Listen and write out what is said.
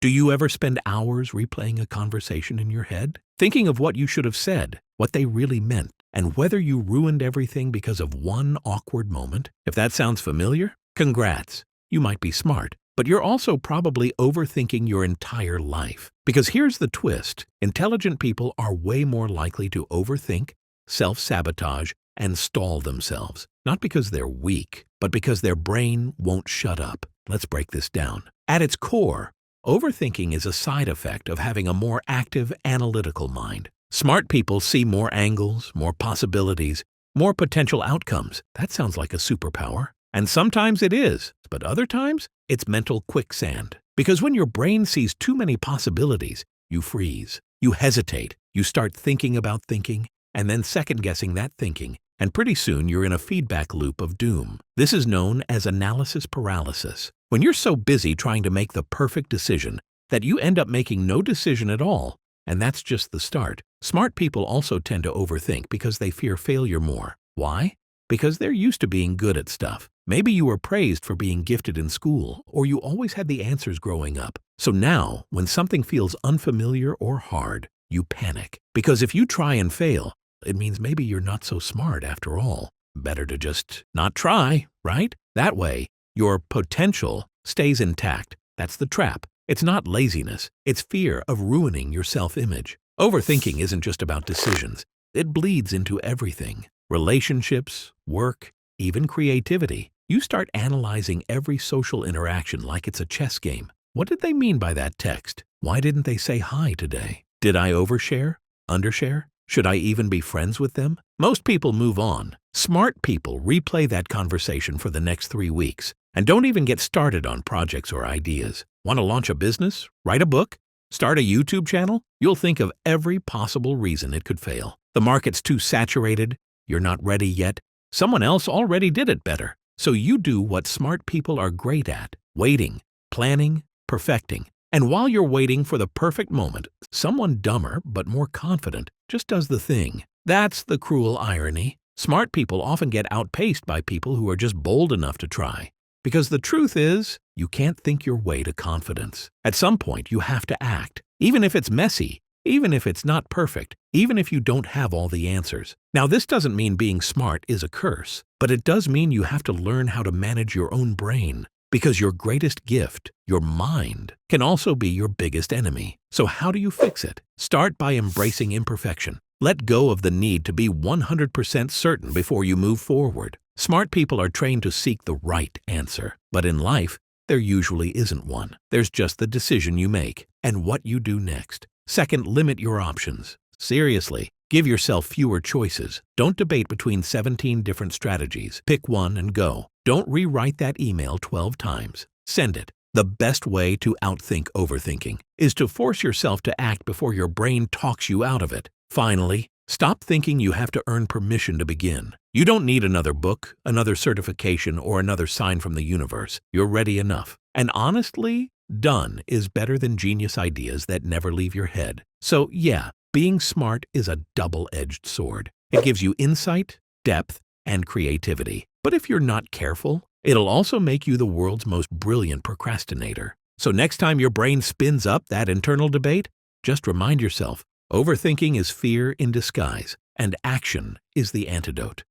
Do you ever spend hours replaying a conversation in your head, thinking of what you should have said, what they really meant, and whether you ruined everything because of one awkward moment? If that sounds familiar, congrats. You might be smart, but you're also probably overthinking your entire life. Because here's the twist. Intelligent people are way more likely to overthink, self-sabotage, and stall themselves. Not because they're weak, but because their brain won't shut up. Let's break this down. At its core, overthinking is a side effect of having a more active, analytical mind. Smart people see more angles, more possibilities, more potential outcomes. That sounds like a superpower. And sometimes it is, but other times it's mental quicksand. Because when your brain sees too many possibilities, you freeze, you hesitate, you start thinking about thinking, and then second-guessing that thinking, and pretty soon you're in a feedback loop of doom. This is known as analysis paralysis. When you're so busy trying to make the perfect decision that you end up making no decision at all, and that's just the start. Smart people also tend to overthink because they fear failure more. Why? Because they're used to being good at stuff. Maybe you were praised for being gifted in school, or you always had the answers growing up. So now, when something feels unfamiliar or hard, you panic. Because if you try and fail, it means maybe you're not so smart after all. Better to just not try, right? That way, your potential stays intact. That's the trap. It's not laziness. It's fear of ruining your self-image. Overthinking isn't just about decisions. It bleeds into everything. Relationships, work, even creativity. You start analyzing every social interaction like it's a chess game. What did they mean by that text? Why didn't they say hi today? Did I overshare? Undershare? Should I even be friends with them? Most people move on. Smart people replay that conversation for the next 3 weeks. And don't even get started on projects or ideas. Want to launch a business? Write a book? Start a YouTube channel? You'll think of every possible reason it could fail. The market's too saturated. You're not ready yet. Someone else already did it better. So you do what smart people are great at: waiting, planning, perfecting. And while you're waiting for the perfect moment, someone dumber but more confident just does the thing. That's the cruel irony. Smart people often get outpaced by people who are just bold enough to try. Because the truth is, you can't think your way to confidence. At some point, you have to act, even if it's messy, even if it's not perfect, even if you don't have all the answers. Now, this doesn't mean being smart is a curse, but it does mean you have to learn how to manage your own brain. Because your greatest gift, your mind, can also be your biggest enemy. So how do you fix it? Start by embracing imperfection. Let go of the need to be 100% certain before you move forward. Smart people are trained to seek the right answer. But in life, there usually isn't one. There's just the decision you make and what you do next. Second, limit your options. Seriously, give yourself fewer choices. Don't debate between 17 different strategies. Pick one and go. Don't rewrite that email 12 times. Send it. The best way to outthink overthinking is to force yourself to act before your brain talks you out of it. Finally, stop thinking you have to earn permission to begin. You don't need another book, another certification, or another sign from the universe. You're ready enough. And honestly, done is better than genius ideas that never leave your head. So yeah, being smart is a double-edged sword. It gives you insight, depth, and creativity. But if you're not careful, it'll also make you the world's most brilliant procrastinator. So next time your brain spins up that internal debate, just remind yourself, overthinking is fear in disguise, and action is the antidote.